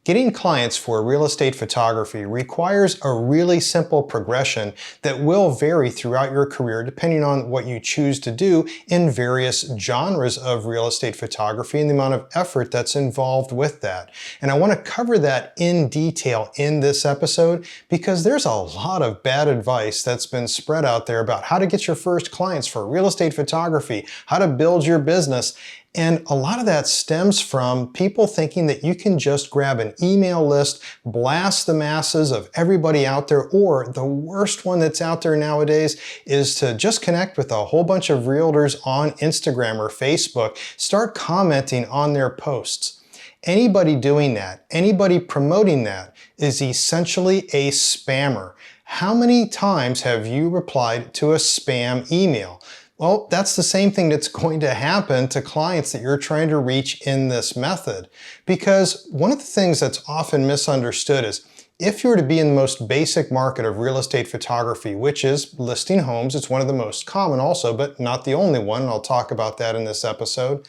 Getting clients for real estate photography requires a really simple progression that will vary throughout your career depending on what you choose to do in various genres of real estate photography and the amount of effort that's involved with that. And I want to cover that in detail in this episode because there's a lot of bad advice that's been spread out there about how to get your first clients for real estate photography, how to build your business. And a lot of that stems from people thinking that you can just grab an email list, blast the masses of everybody out there, or the worst one that's out there nowadays is to just connect with a whole bunch of realtors on Instagram or Facebook, start commenting on their posts. Anybody doing that, anybody promoting that is essentially a spammer. How many times have you replied to a spam email? Well, that's the same thing that's going to happen to clients that you're trying to reach in this method. Because one of the things that's often misunderstood is if you were to be in the most basic market of real estate photography, which is listing homes, it's one of the most common also, but not the only one, and I'll talk about that in this episode,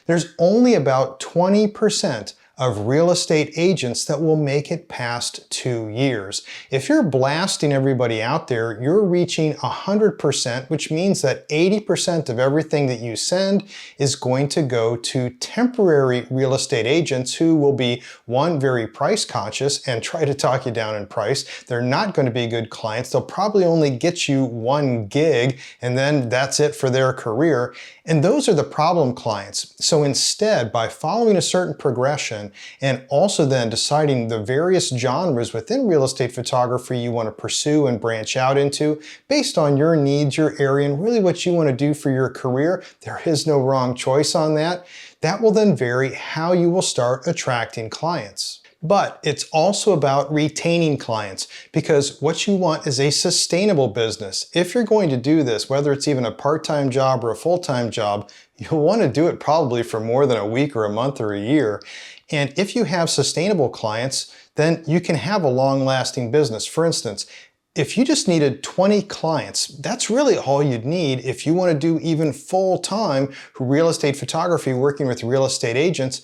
there's only about 20% of real estate agents that will make it past 2 years. If you're blasting everybody out there, you're reaching 100%, which means that 80% of everything that you send is going to go to temporary real estate agents who will be, one, very price conscious and try to talk you down in price. They're not going to be good clients. They'll probably only get you 1 gig and then that's it for their career. And those are the problem clients. So instead, by following a certain progression and also then deciding the various genres within real estate photography you want to pursue and branch out into based on your needs, your area, and really what you want to do for your career, there is no wrong choice on that. That will then vary how you will start attracting clients. But it's also about retaining clients because what you want is a sustainable business. If you're going to do this, whether it's even a part-time job or a full-time job, you'll want to do it probably for more than a week or a month or a year. And if you have sustainable clients, then you can have a long-lasting business. For instance, if you just needed 20 clients, that's really all you'd need if you want to do even full-time real estate photography working with real estate agents.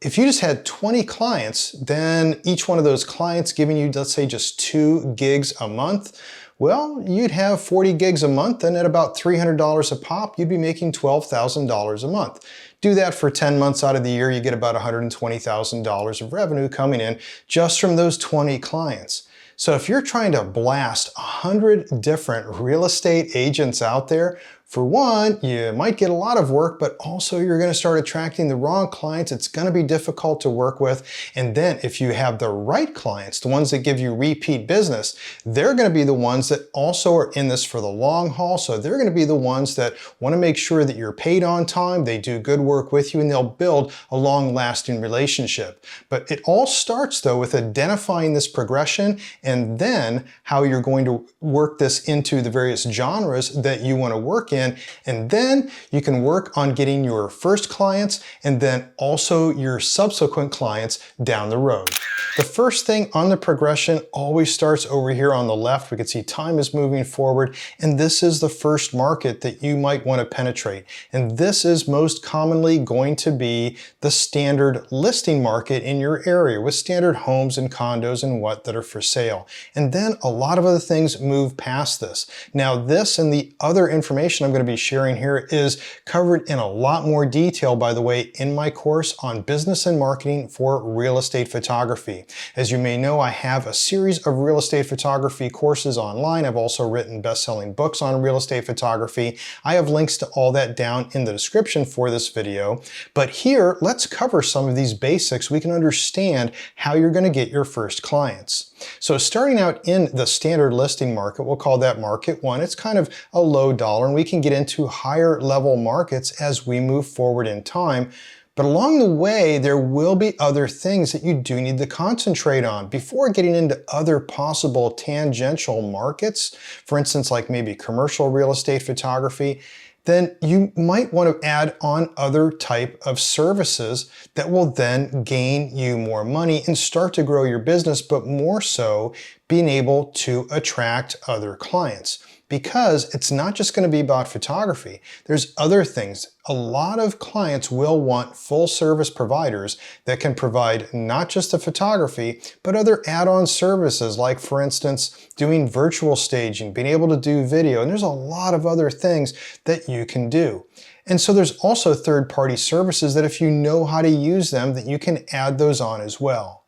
If you just had 20 clients, then each one of those clients giving you, let's say, just 2 gigs a month, well, you'd have 40 gigs a month, and at about $300 a pop, you'd be making $12,000 a month. Do that for 10 months out of the year, you get about $120,000 of revenue coming in just from those 20 clients. So if you're trying to blast 100 different real estate agents out there, for one, you might get a lot of work, but also you're going to start attracting the wrong clients. It's going to be difficult to work with. And then if you have the right clients, the ones that give you repeat business, they're going to be the ones that also are in this for the long haul. So they're going to be the ones that want to make sure that you're paid on time, they do good work with you, and they'll build a long-lasting relationship. But it all starts though with identifying this progression and then how you're going to work this into the various genres that you want to work in. And then you can work on getting your first clients and then also your subsequent clients down the road. The first thing on the progression always starts over here on the left. We can see time is moving forward, and this is the first market that you might want to penetrate. And this is most commonly going to be the standard listing market in your area with standard homes and condos and what that are for sale. And then a lot of other things move past this. Now this and the other information I'm going to be sharing here is covered in a lot more detail, by the way, in my course on business and marketing for real estate photography. As you may know, I have a series of real estate photography courses online. I've also written best-selling books on real estate photography. I have links to all that down in the description for this video. But here, let's cover some of these basics so we can understand how you're going to get your first clients. So starting out in the standard listing market, we'll call that market 1. It's kind of a low dollar, and we can get into higher level markets as we move forward in time. But along the way, there will be other things that you do need to concentrate on before getting into other possible tangential markets. For instance, like maybe commercial real estate photography. Then you might want to add on other type of services that will then gain you more money and start to grow your business, but more so being able to attract other clients. because it's not just going to be about photography. There's other things. A lot of clients will want full service providers that can provide not just the photography, but other add-on services like, for instance, doing virtual staging, being able to do video, and there's a lot of other things that you can do. And so there's also third-party services that if you know how to use them, that you can add those on as well.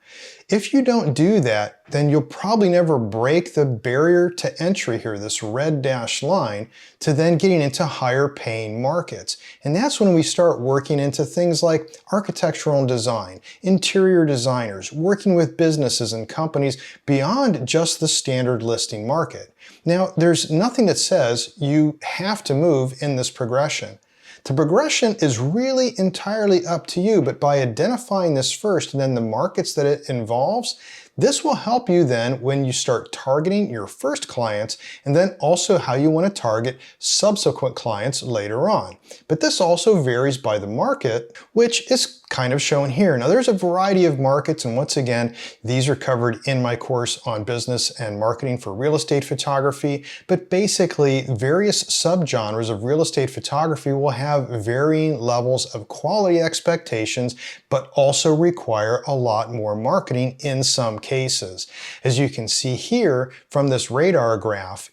If you don't do that, then you'll probably never break the barrier to entry here, this red dashed line, to then getting into higher paying markets. And that's when we start working into things like architectural design, interior designers, working with businesses and companies beyond just the standard listing market. Now, there's nothing that says you have to move in this progression. The progression is really entirely up to you, but by identifying this first and then the markets that it involves, this will help you then when you start targeting your first clients and then also how you want to target subsequent clients later on. But this also varies by the market, which is kind of shown here. Now there's a variety of markets, and once again, these are covered in my course on business and marketing for real estate photography, but basically various subgenres of real estate photography will have varying levels of quality expectations, but also require a lot more marketing in some cases. As you can see here from this radar graph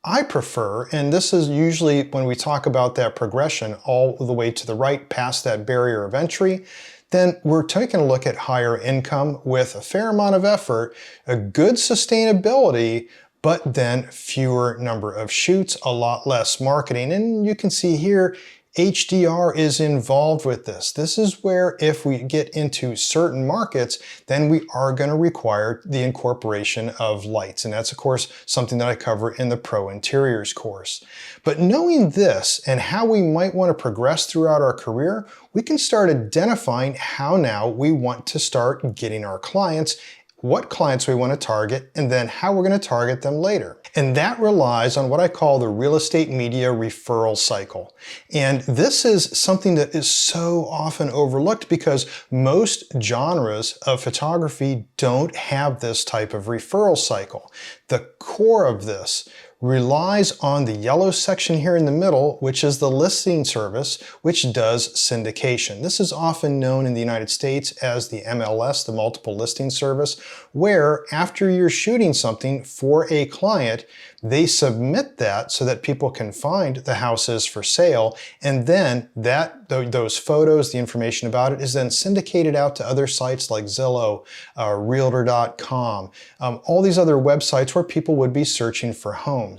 I prefer, and this is usually when we talk about that progression all the way to the right past that barrier of entry, then we're taking a look at higher income with a fair amount of effort, a good sustainability, but then fewer number of shoots, a lot less marketing. And you can see here, HDR is involved with this. This is where if we get into certain markets, then we are going to require the incorporation of lights. And that's of course something that I cover in the Pro Interiors course. But knowing this and how we might want to progress throughout our career, we can start identifying how now we want to start getting our clients, what clients we want to target, and then how we're going to target them later. And that relies on what I call the real estate media referral cycle. And this is something that is so often overlooked because most genres of photography don't have this type of referral cycle. The core of this relies on the yellow section here in the middle, which is the listing service, which does syndication. This is often known in the United States as the MLS, the multiple listing service, where after you're shooting something for a client, they submit that so that people can find the houses for sale, and then those photos, the information about it, is then syndicated out to other sites like Zillow, Realtor.com, all these other websites where people would be searching for homes.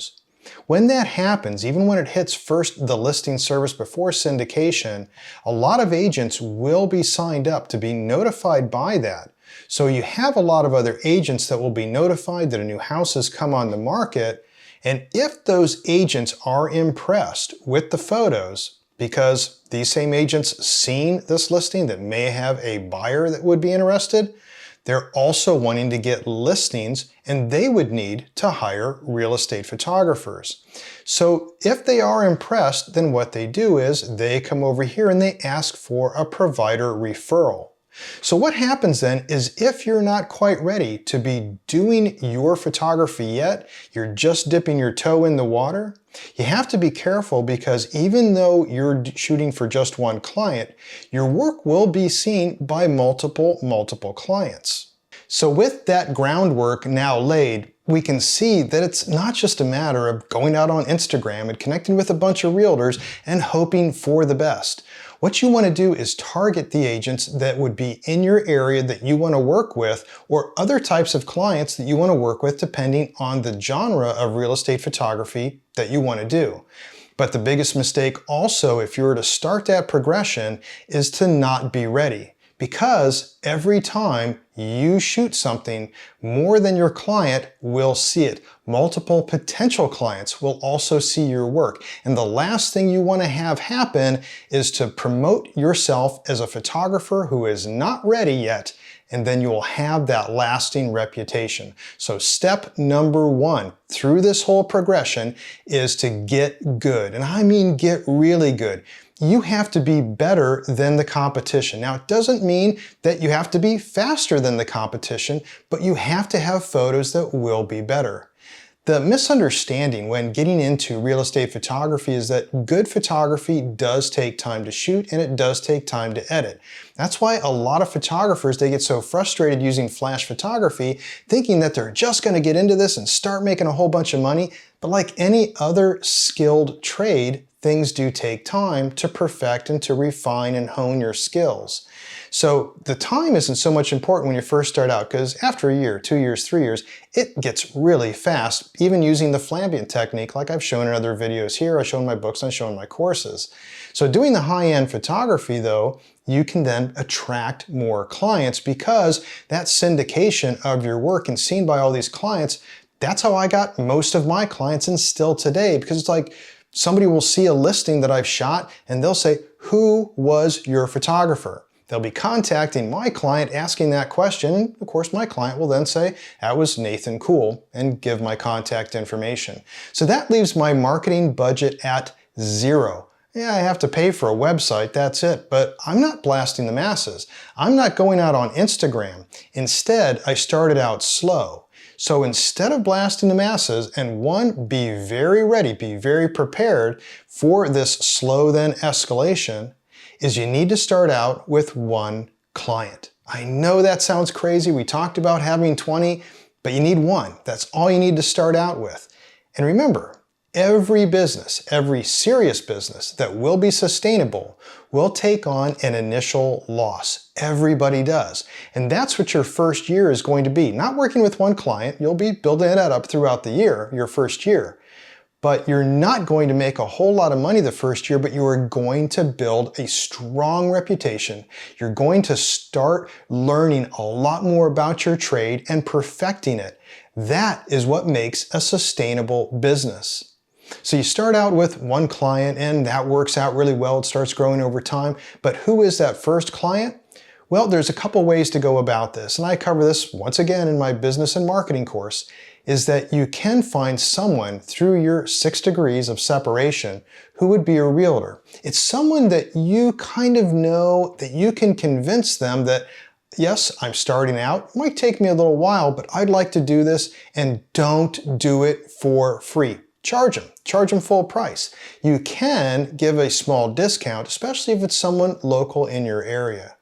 When that happens, even when it hits first the listing service before syndication, a lot of agents will be signed up to be notified by that. So you have a lot of other agents that will be notified that a new house has come on the market, and if those agents are impressed with the photos, because these same agents seen this listing that may have a buyer that would be interested, they're also wanting to get listings, and they would need to hire real estate photographers. So if they are impressed, then what they do is they come over here and they ask for a provider referral. So what happens then is if you're not quite ready to be doing your photography yet, you're just dipping your toe in the water, you have to be careful because even though you're shooting for just one client, your work will be seen by multiple clients. So with that groundwork now laid, we can see that it's not just a matter of going out on Instagram and connecting with a bunch of realtors and hoping for the best. What you want to do is target the agents that would be in your area that you want to work with, or other types of clients that you want to work with depending on the genre of real estate photography that you want to do. But the biggest mistake also, if you were to start that progression, is to not be ready. Because every time you shoot something, more than your client will see it. Multiple potential clients will also see your work. And the last thing you want to have happen is to promote yourself as a photographer who is not ready yet, and then you will have that lasting reputation. So step number one through this whole progression is to get good. And I mean get really good. You have to be better than the competition. Now, it doesn't mean that you have to be faster than the competition, but you have to have photos that will be better. The misunderstanding when getting into real estate photography is that good photography does take time to shoot and it does take time to edit. That's why a lot of photographers, they get so frustrated using flash photography, thinking that they're just going to get into this and start making a whole bunch of money. But like any other skilled trade, things do take time to perfect and to refine and hone your skills. So the time isn't so much important when you first start out, because after a year, 2 years, 3 years, it gets really fast, even using the flambient technique like I've shown in other videos here, I've shown in my books, I've shown in my courses. So doing the high-end photography though, you can then attract more clients because that syndication of your work and seen by all these clients, that's how I got most of my clients and still today, because it's like somebody will see a listing that I've shot and they'll say, "Who was your photographer?" They'll be contacting my client asking that question, and of course my client will then say, "That was Nathan Cool," and give my contact information. So that leaves my marketing budget at zero. Yeah, I have to pay for a website, that's it, but I'm not blasting the masses. I'm not going out on Instagram. Instead, I started out slow. So instead of blasting the masses, and one, be very ready, be very prepared for this slow then escalation, is you need to start out with one client. I know that sounds crazy. We talked about having 20, but you need one. That's all you need to start out with. And remember, every business, every serious business that will be sustainable will take on an initial loss. Everybody does. And that's what your first year is going to be. Not working with one client. You'll be building that up throughout the year, your first year. But you're not going to make a whole lot of money the first year, but you are going to build a strong reputation. You're going to start learning a lot more about your trade and perfecting it. That is what makes a sustainable business. So you start out with one client and that works out really well. It starts growing over time. But who is that first client? Well, there's a couple ways to go about this. And I cover this once again in my business and marketing course, is that you can find someone through your 6 degrees of separation who would be a realtor. It's someone that you kind of know, that you can convince them that, yes, I'm starting out, it might take me a little while, but I'd like to do this, and don't do it for free. Charge them full price. You can give a small discount, especially if it's someone local in your area.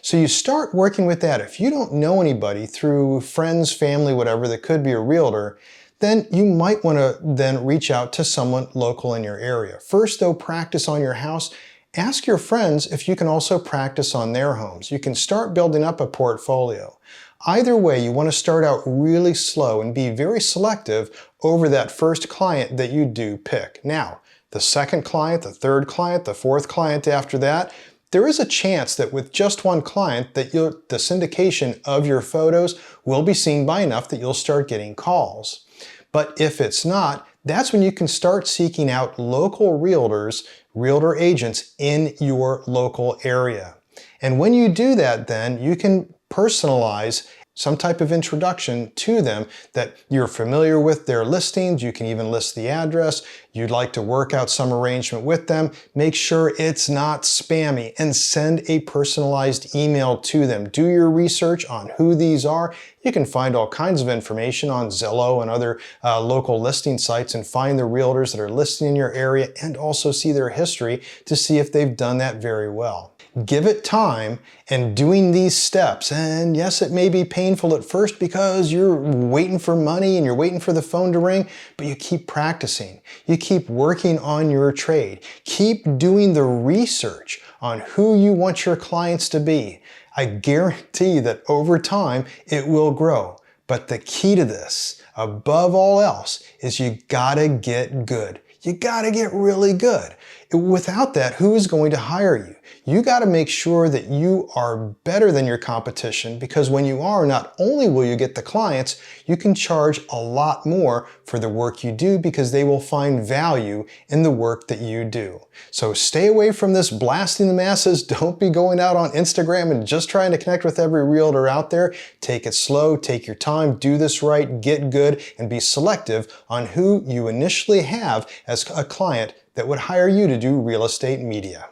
So you start working with that. If you don't know anybody through friends, family, whatever, that could be a realtor, then you might want to then reach out to someone local in your area. First though, practice on your house. Ask your friends if you can also practice on their homes. You can start building up a portfolio. Either way, you want to start out really slow and be very selective over that first client that you do pick. Now, the second client, the third client, the fourth client after that, there is a chance that with just one client that the syndication of your photos will be seen by enough that you'll start getting calls. But if it's not, that's when you can start seeking out local realtors, realtor agents in your local area. And when you do that, then you can personalize some type of introduction to them that you're familiar with their listings. You can even list the address. You'd like to work out some arrangement with them. Make sure it's not spammy and send a personalized email to them. Do your research on who these are. You can find all kinds of information on Zillow and other local listing sites and find the realtors that are listing in your area and also see their history to see if they've done that very well. Give it time and doing these steps. And yes, it may be painful at first because you're waiting for money and you're waiting for the phone to ring, but you keep practicing. You keep working on your trade. Keep doing the research on who you want your clients to be. I guarantee that over time it will grow. But the key to this, above all else, is you gotta get good. You gotta get really good. Without that, who is going to hire you? You gotta make sure that you are better than your competition, because when you are, not only will you get the clients, you can charge a lot more for the work you do because they will find value in the work that you do. So stay away from this blasting the masses. Don't be going out on Instagram and just trying to connect with every realtor out there. Take it slow, take your time, do this right, get good, and be selective on who you initially have as a client that would hire you to do real estate media.